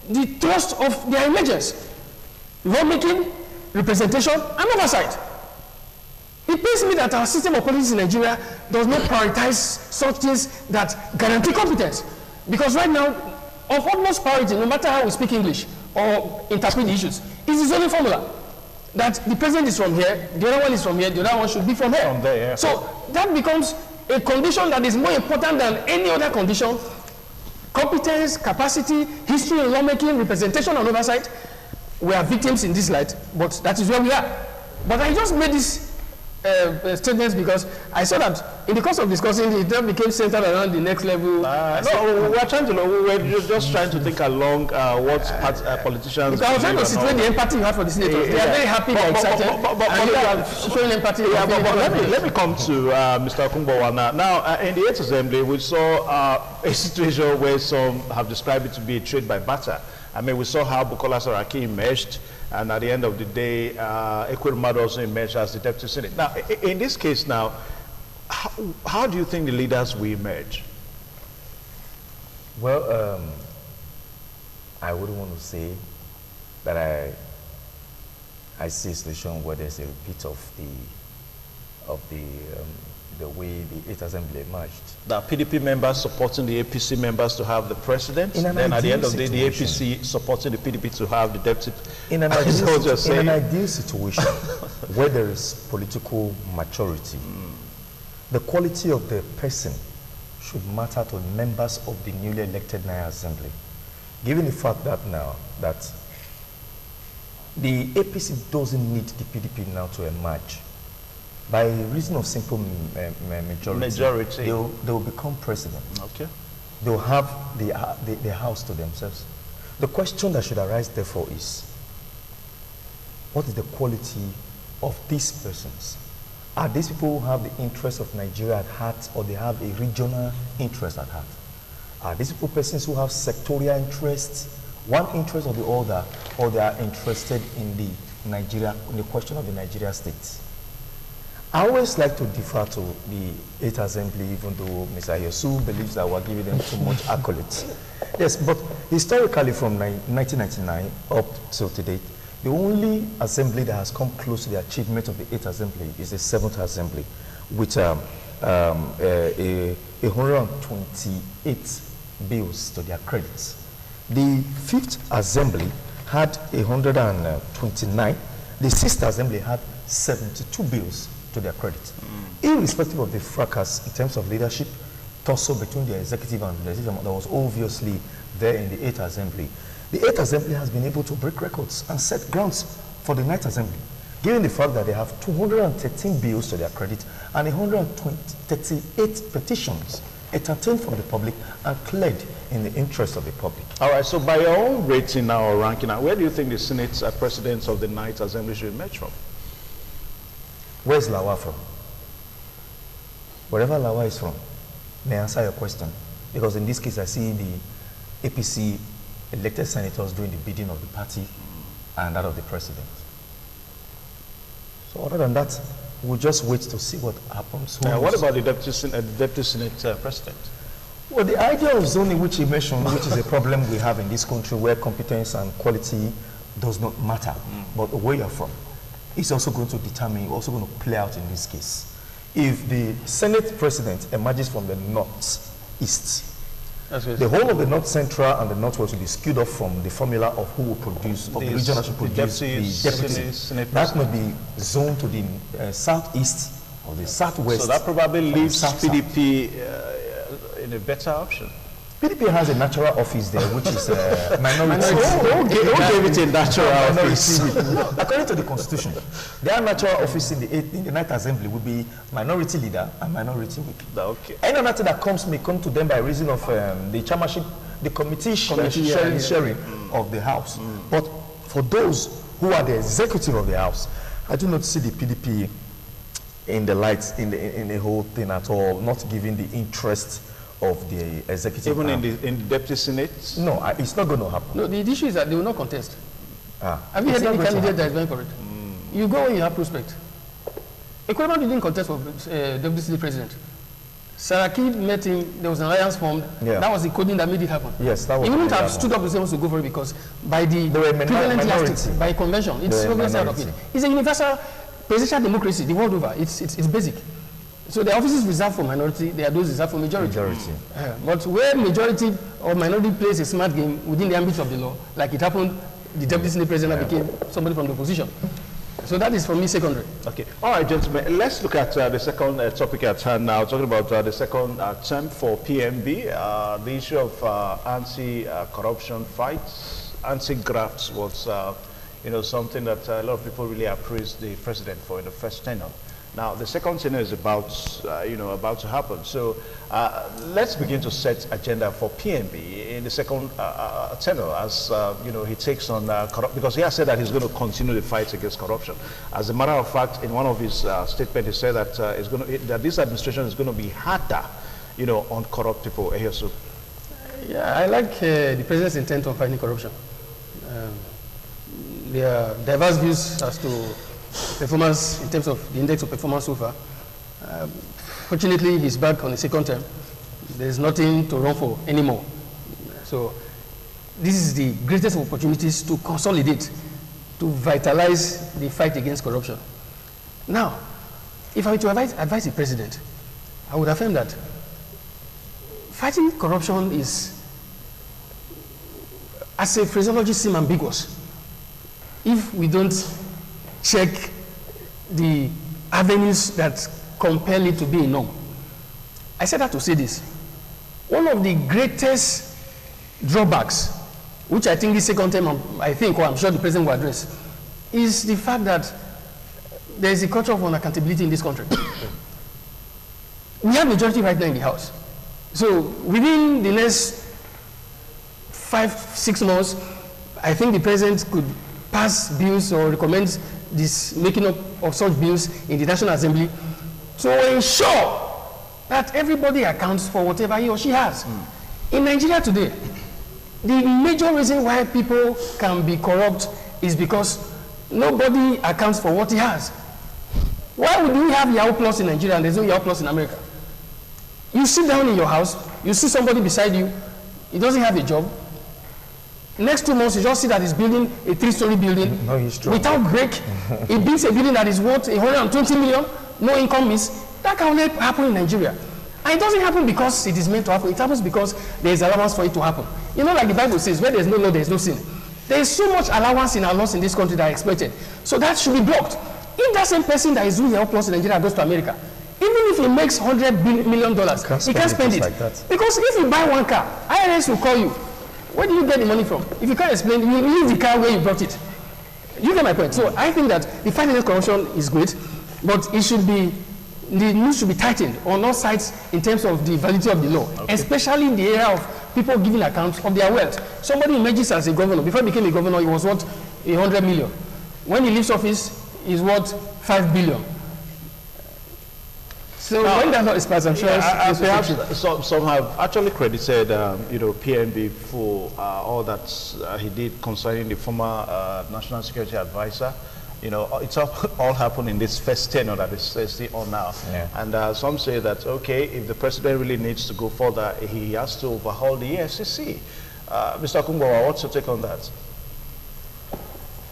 the thrust of their emergence, lawmaking, representation, and oversight. It pains me that our system of politics in Nigeria does not prioritize such things that guarantee competence. Because right now, of utmost priority, no matter how we speak English or interpret the issues, is the zoning formula. That the president is from here, the other one is from here, the other one should be from here. From there, yeah. So that becomes a condition that is more important than any other condition. Competence, capacity, history in lawmaking, representation and oversight. We are victims in this light, but that is where we are. But I just made this statements because I saw that in the course of discussing it became centered around the next level. No, we're trying to we're just trying to think along what politicians. Because I was trying to situate the empathy you have for the senators. They are very happy, they're excited, and you are showing empathy. Yeah, but let me come to Mr. Okunbowa now. In the 8th Assembly, we saw a situation where some have described it to be a trade by barter. I mean, we saw how Bukola Saraki emerged, and at the end of the day, Ekweremadu also emerged as the Deputy Senate. Now, in this case now, how do you think the leaders will emerge? Well, I wouldn't want to say that I see a situation where there's a repeat of the way the 8th Assembly emerged. The PDP members supporting the APC members to have the president, then at the end of the day, the APC supporting the PDP to have the deputy. In an ideal situation where there is political maturity, the quality of the person should matter to members of the newly elected National Assembly. Given the fact that now that the APC doesn't need the PDP now to emerge, by reason of simple majority, they will become president. Okay. they'll have the house to themselves. The question that should arise, therefore, is what is the quality of these persons? Are these people who have the interest of Nigeria at heart, or they have a regional interest at heart? Are these people persons who have sectorial interests, one interest or the other, or they are interested in the question of the Nigeria state? I always like to defer to the 8th Assembly, even though Mr. Yosu believes that we're giving them too much accolades. Yes, but historically from 1999 up till today, the only assembly that has come close to the achievement of the 8th Assembly is the 7th Assembly, with 128 bills to their credit. The 5th Assembly had 129. The 6th Assembly had 72 bills to their credit. Irrespective of the fracas in terms of leadership, tussle between the executive and the legislative, that was obviously there in the 8th Assembly. The 8th Assembly has been able to break records and set grounds for the 9th Assembly, given the fact that they have 213 bills to their credit and 138 petitions entertained from the public and cleared in the interest of the public. All right, so by your own rating now or ranking now, where do you think the Senate presidents of the 9th Assembly should emerge from? Where's Lawa from? Wherever Lawa is from, may I answer your question? Because in this case, I see the APC elected senators doing the bidding of the party and that of the president. So other than that, we'll just wait to see what happens. What about the Deputy Senate President? Well, the idea of zoning, which you mentioned, which is a problem we have in this country, where competence and quality does not matter, but where you're from, is also going to determine, also going to play out in this case. If the Senate President emerges from the northeast, the whole of the north central and the northwest will be skewed off from the formula of who will produce, of the region that should produce the deputy. That may be zoned to the southeast or the southwest. So that probably leaves PDP in a better option. PDP has a natural office there, which is minority. Who gave it a natural office? No, according to the Constitution, their natural office in the 9th Assembly would be minority leader and minority whip. Okay. Any other thing that comes may come to them by reason of the chairmanship, the committee sharing of the House. But for those who are the executive of the House, I do not see the PDP in the lights in the whole thing at all, not giving the interest of the executive. Even in the Deputy Senate? No, it's not going to happen. No, the issue is that they will not contest. Have you heard any candidate that is going for it? You go when you have prospect. Ekwema didn't contest for Deputy Senate President. Saraki met him, there was an alliance formed. Yeah. That was the coding that made it happen. Yes, that was. He wouldn't have stood up to say to go for it because by the prevalent elastic, by convention, it's obviously out of it. It's a universal presidential democracy the world over. It's basic. So the offices reserved for minority, there are those reserved for majority. But where majority or minority plays a smart game within the ambit of the law, like it happened, the Deputy Senate President became somebody from the opposition. So that is for me secondary. Okay. All right, gentlemen, let's look at the second topic at hand now, talking about the second term for PMB, the issue of anti-corruption fights, anti-grafts was something that a lot of people really appraised the president for in the first tenure. Now, the second tenure is about to happen. So let's begin to set agenda for PMB in the second tenure as, he takes on corruption, because he has said that he's going to continue the fight against corruption. As a matter of fact, in one of his statements, he said that, that this administration is going to be harder, on corrupt people. So, yeah, I like the president's intent on fighting corruption. There are diverse views as to performance in terms of the index of performance so far. Fortunately, he's back on the second term. There's nothing to run for anymore. So this is the greatest opportunities to consolidate, to vitalize the fight against corruption. Now, if I were to advise the president, I would affirm that fighting corruption is, as a phraseology, seems ambiguous if we don't check the avenues that compel it to be a norm. I said that to say this. One of the greatest drawbacks, which I think this second term, or I'm sure the president will address, is the fact that there is a culture of unaccountability in this country. We have majority right now in the House. So within the next 5-6 months, I think the president could pass bills or recommend this making up of such bills in the National Assembly to ensure that everybody accounts for whatever he or she has. In Nigeria today, the major reason why people can be corrupt is because nobody accounts for what he has. Why would we have Yahoo Plus in Nigeria and there's no Yahoo Plus in America? You sit down in your house, you see somebody beside you, he doesn't have a job. Next 2 months, you just see that he's building a 3-story building without break. He builds a building that is worth 120 million, no income miss. That can only happen in Nigeria. And it doesn't happen because it is meant to happen. It happens because there is allowance for it to happen. You know, like the Bible says, where there is no law, there is no sin. There is so much allowance in our laws in this country that are expected. So that should be blocked. If that same person that is doing Yahoo Plus in Nigeria goes to America, even if he makes $100 million, he can't spend it. Like that. Because if you buy one car, IRS will call you. Where do you get the money from? If you can't explain, you leave the car where you brought it. You get my point. So I think that the fight against corruption is great, but it should be, the news should be tightened on all sides in terms of the validity of the law, especially in the area of people giving accounts of their wealth. Somebody emerges as a governor. Before he became a governor, he was worth 100 million. When he leaves office, he's worth 5 billion. So when that not expires, I'm sure perhaps some have actually credited PNB for all that he did concerning the former National Security Advisor. You know, it's all happened in this first tenure that is still on now. Yeah. And some say that, okay, if the president really needs to go further, he has to overhaul the EFCC. Mr. Kumbawa, what's your take on that?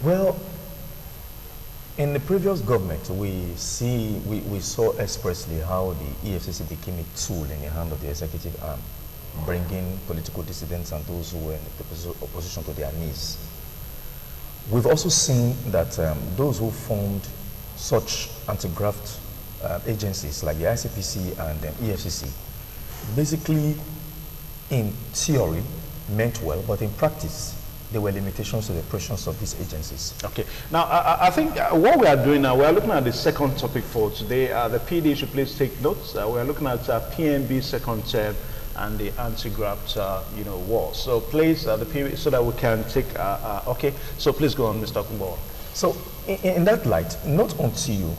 Well, in the previous government, we saw expressly how the EFCC became a tool in the hand of the executive arm, bringing political dissidents and those who were in the opposition to their knees. We've also seen that those who formed such anti-graft agencies like the ICPC and the EFCC, basically in theory meant well, but in practice there were limitations to the operations of these agencies. Okay. Now, I think what we are doing now, we are looking at the second topic for today. The PD should please take notes. We are looking at PNB second term and the anti-graft, war. So please, the PD, so that we can take. Okay. So please go on, Mr. Kumbawa. So, in that light, not until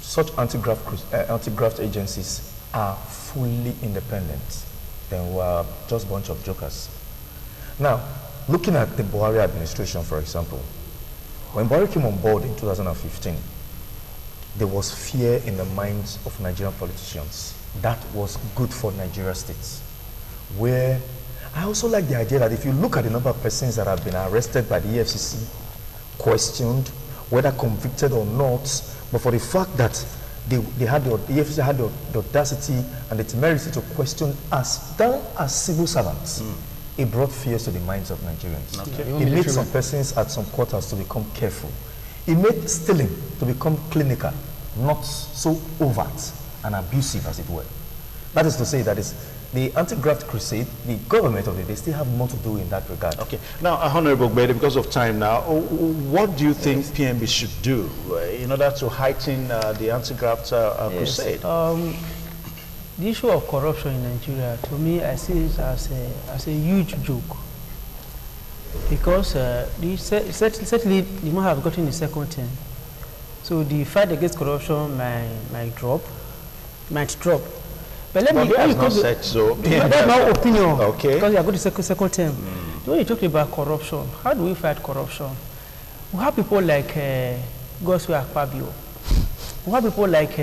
such anti-graft agencies are fully independent, then we are just a bunch of jokers. Now, looking at the Buhari administration, for example, when Buhari came on board in 2015, there was fear in the minds of Nigerian politicians. That was good for Nigeria states. Where I also like the idea that if you look at the number of persons that have been arrested by the EFCC, questioned, whether convicted or not, but for the fact that the EFCC had the audacity and the temerity to question us down as civil servants. It brought fears to the minds of Nigerians. Okay. It made some persons at some quarters to become careful. It made stealing to become clinical, not so overt and abusive as it were. That is to say that is the anti-graft crusade, the government of the day still have more to do in that regard. Okay. Now, Honorable Gbede, because of time now, what do you think PNB should do in order to heighten the anti-graft crusade? The issue of corruption in Nigeria, to me, I see it as a huge joke. Because certainly the man have gotten the second term. So the fight against corruption might drop. But let me not said so. That's my opinion. Okay. Because you are going to second term. When you talk about corruption, how do we fight corruption? We have people like Goswe Akpabio. We have people like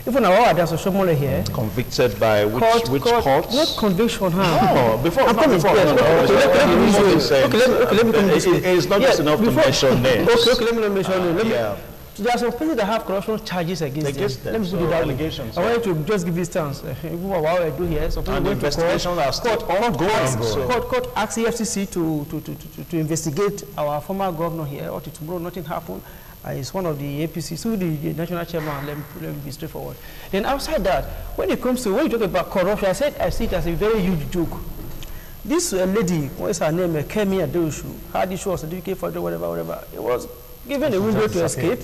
even our other social media here. Convicted by which courts? Not conviction, No, before. Let me come this way. It's not just enough to mention names. Okay, let me mention names. There are some people that have corruption charges against them. Let me put it that allegations. I wanted to just give this chance. What I do here, so and the investigations are still ongoing. Court asks EFCC to investigate our former governor here. Or tomorrow, nothing happened. It's one of the APC, so the national chairman. Let me be straightforward. Then outside that, when it comes to when you talk about corruption, I see it as a very huge joke. This lady, what is her name? Kemi Adeoshu, had issue of certificate for whatever. It was given a window to escape.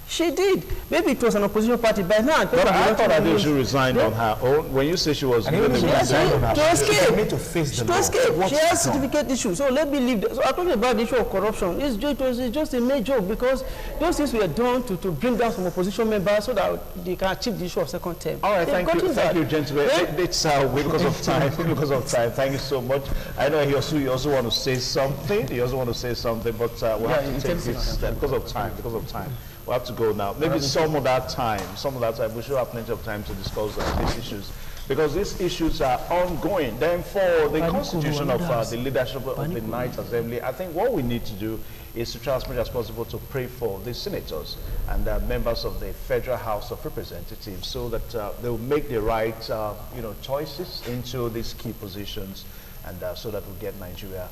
She did. Maybe it was an opposition party by now. But I thought that she resigned on her own. When you say she was... And even if she resigned on her to escape. She need to face the To law. escape. She has certificate issue. So let me leave. So I'm talking about the issue of corruption. It's just a major joke because those things were done to bring down some opposition members so that they can achieve the issue of second term. All right, thank you, gentlemen. It's because of time. Because of time. Thank you so much. I know you also want to say something. You also want to say something, but we'll have to take this because of time. Because of time. We have to go now. Maybe some of that time, we should have plenty of time to discuss these issues. Because these issues are ongoing. Then for the constitution of the leadership of the Ninth Assembly, I think what we need to do is to try as much as possible to pray for the senators and members of the Federal House of Representatives so that they will make the right choices into these key positions and so that we get Nigeria